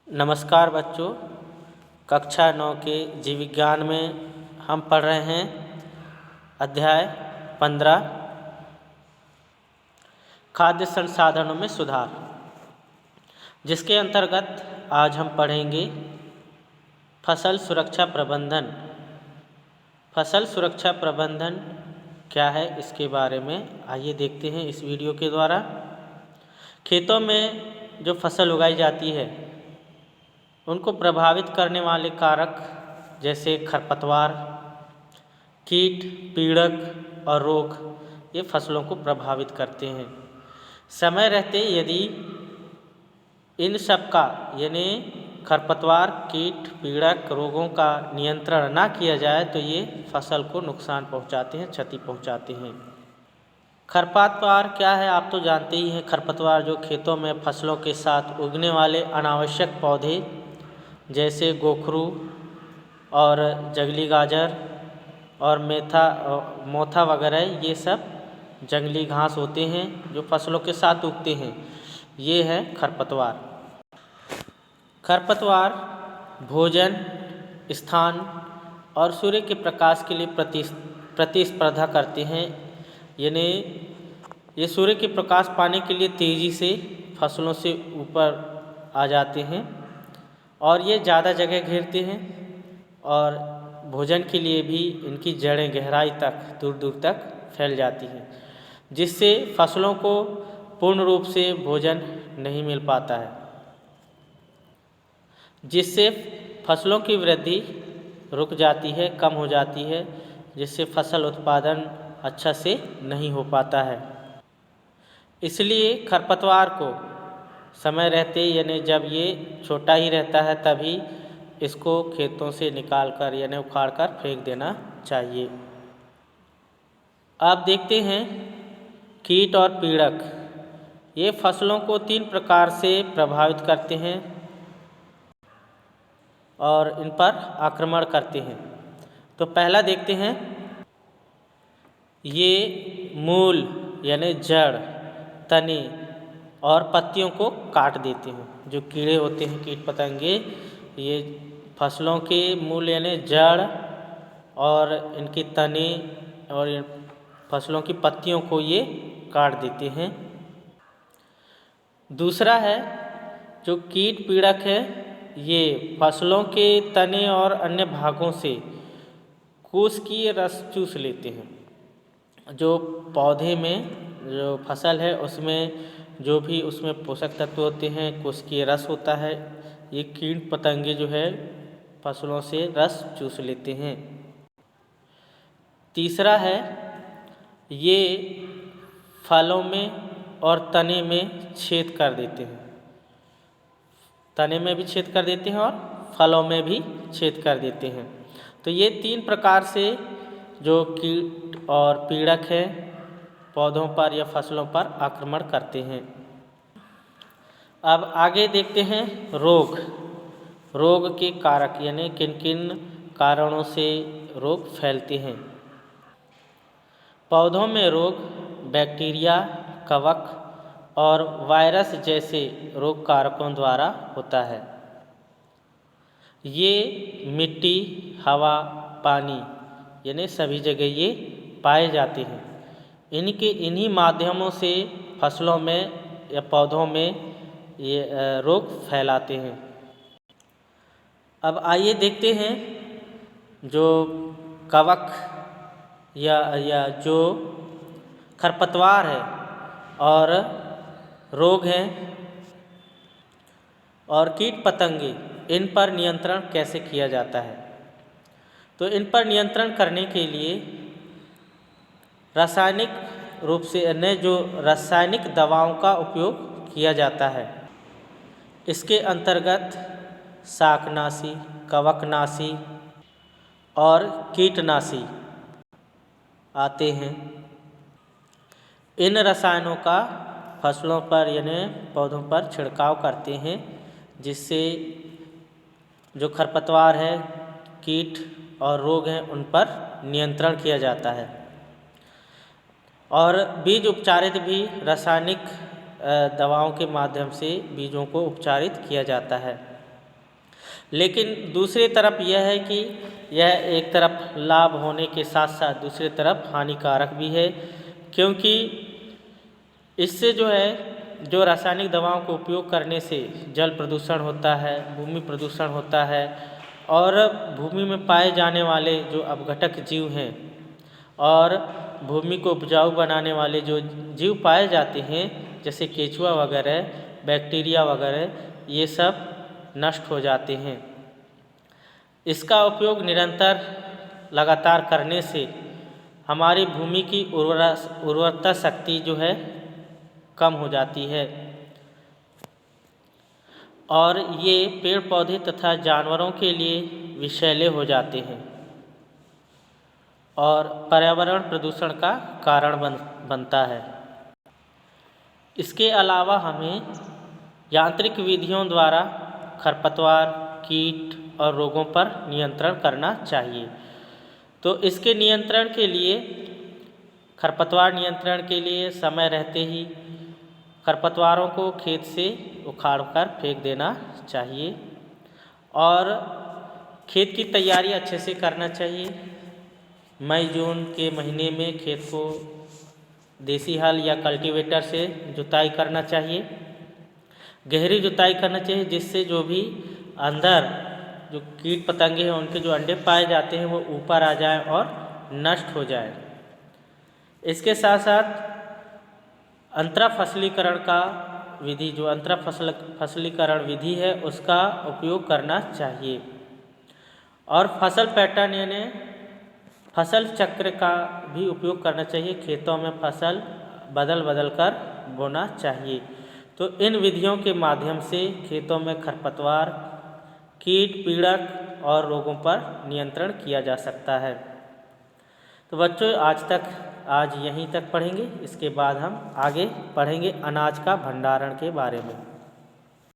नमस्कार बच्चों। कक्षा 9 के जीव विज्ञान में हम पढ़ रहे हैं अध्याय 15 खाद्य संसाधनों में सुधार, जिसके अंतर्गत आज हम पढ़ेंगे फसल सुरक्षा प्रबंधन। फसल सुरक्षा प्रबंधन क्या है, इसके बारे में आइए देखते हैं इस वीडियो के द्वारा। खेतों में जो फसल उगाई जाती है उनको प्रभावित करने वाले कारक जैसे खरपतवार, कीट, पीड़क और रोग ये फसलों को प्रभावित करते हैं। समय रहते यदि इन सब का यानी खरपतवार, कीट, पीड़क, रोगों का नियंत्रण ना किया जाए तो ये फसल को नुकसान पहुंचाते हैं, क्षति पहुंचाते हैं। खरपतवार क्या है आप तो जानते ही हैं। खरपतवार जो खेतों में फसलों के साथ उगने वाले अनावश्यक पौधे जैसे गोखरू और जंगली गाजर और मोथा वगैरह ये सब जंगली घास होते हैं जो फसलों के साथ उगते हैं, ये है खरपतवार। खरपतवार भोजन, स्थान और सूर्य के प्रकाश के लिए प्रतिस्पर्धा करते हैं, यानी ये सूर्य के प्रकाश पाने के लिए तेज़ी से फसलों से ऊपर आ जाते हैं और ये ज़्यादा जगह घेरते हैं और भोजन के लिए भी इनकी जड़ें गहराई तक दूर दूर तक फैल जाती हैं, जिससे फसलों को पूर्ण रूप से भोजन नहीं मिल पाता है, जिससे फसलों की वृद्धि रुक जाती है, कम हो जाती है, जिससे फसल उत्पादन अच्छा से नहीं हो पाता है। इसलिए खरपतवार को समय रहते यानी जब ये छोटा ही रहता है तभी इसको खेतों से निकाल कर यानी उखाड़ कर फेंक देना चाहिए। अब देखते हैं कीट और पीड़क। ये फसलों को 3 प्रकार से प्रभावित करते हैं और इन पर आक्रमण करते हैं। तो पहला देखते हैं, ये मूल यानी जड़, तने और पत्तियों को काट देते हैं। जो कीड़े होते हैं, कीट पतंगे, ये फसलों के मूल यानी जड़ और इनके तने और फसलों की पत्तियों को ये काट देते हैं। दूसरा है जो कीट पीड़क है, ये फसलों के तने और अन्य भागों से कोशिकीय रस चूस लेते हैं। जो पौधे में जो फसल है उसमें जो भी उसमें पोषक तत्व होते हैं, कोशिकीय रस होता है, ये कीट पतंगे जो है फसलों से रस चूस लेते हैं। तीसरा है ये फलों में और तने में छेद कर देते हैं। तने में भी छेद कर देते हैं और फलों में भी छेद कर देते हैं। तो ये 3 प्रकार से जो कीट और पीड़क है पौधों पर या फसलों पर आक्रमण करते हैं। अब आगे देखते हैं रोग। रोग के कारक यानी किन किन कारणों से रोग फैलते हैं। पौधों में रोग बैक्टीरिया, कवक और वायरस जैसे रोग कारकों द्वारा होता है। ये मिट्टी, हवा, पानी यानी सभी जगह ये पाए जाते हैं। इन्हीं माध्यमों से फसलों में या पौधों में ये रोग फैलाते हैं। अब आइए देखते हैं जो कवक या जो खरपतवार है और रोग हैं और कीट पतंगे, इन पर नियंत्रण कैसे किया जाता है। तो इन पर नियंत्रण करने के लिए रासायनिक रूप से अन्य जो रासायनिक दवाओं का उपयोग किया जाता है। इसके अंतर्गत शाकनाशी, कवकनाशी और कीटनाशी आते हैं। इन रसायनों का फसलों पर यानी पौधों पर छिड़काव करते हैं, जिससे जो खरपतवार है, कीट और रोग हैं उन पर नियंत्रण किया जाता है। और बीज उपचारित भी रासायनिक दवाओं के माध्यम से बीजों को उपचारित किया जाता है। लेकिन दूसरी तरफ यह है कि यह एक तरफ लाभ होने के साथ साथ दूसरी तरफ हानिकारक भी है, क्योंकि इससे जो है जो रासायनिक दवाओं को उपयोग करने से जल प्रदूषण होता है, भूमि प्रदूषण होता है और भूमि में पाए जाने वाले जो अपघटक जीव हैं और भूमि को उपजाऊ बनाने वाले जो जीव पाए जाते हैं जैसे केंचुआ वगैरह, बैक्टीरिया वगैरह, ये सब नष्ट हो जाते हैं। इसका उपयोग निरंतर लगातार करने से हमारी भूमि की उर्वरता शक्ति जो है कम हो जाती है और ये पेड़ पौधे तथा जानवरों के लिए विषैले हो जाते हैं और पर्यावरण प्रदूषण का कारण बनता है। इसके अलावा हमें यांत्रिक विधियों द्वारा खरपतवार, कीट और रोगों पर नियंत्रण करना चाहिए। तो इसके नियंत्रण के लिए, खरपतवार नियंत्रण के लिए समय रहते ही खरपतवारों को खेत से उखाड़ कर फेंक देना चाहिए और खेत की तैयारी अच्छे से करना चाहिए। मई जून के महीने में खेत को देसी हल या कल्टीवेटर से जुताई करना चाहिए, गहरी जुताई करना चाहिए, जिससे जो भी अंदर जो कीट पतंगे हैं उनके जो अंडे पाए जाते हैं वो ऊपर आ जाए और नष्ट हो जाए। इसके साथ साथ अंतरा फसलीकरण का विधि, जो अंतरा फसलीकरण विधि है उसका उपयोग करना चाहिए और फसल पैटर्न यानी फसल चक्र का भी उपयोग करना चाहिए। खेतों में फसल बदल बदल कर बोना चाहिए। तो इन विधियों के माध्यम से खेतों में खरपतवार, कीट, पीड़क और रोगों पर नियंत्रण किया जा सकता है। तो बच्चों आज यहीं तक पढ़ेंगे। इसके बाद हम आगे पढ़ेंगे अनाज का भंडारण के बारे में।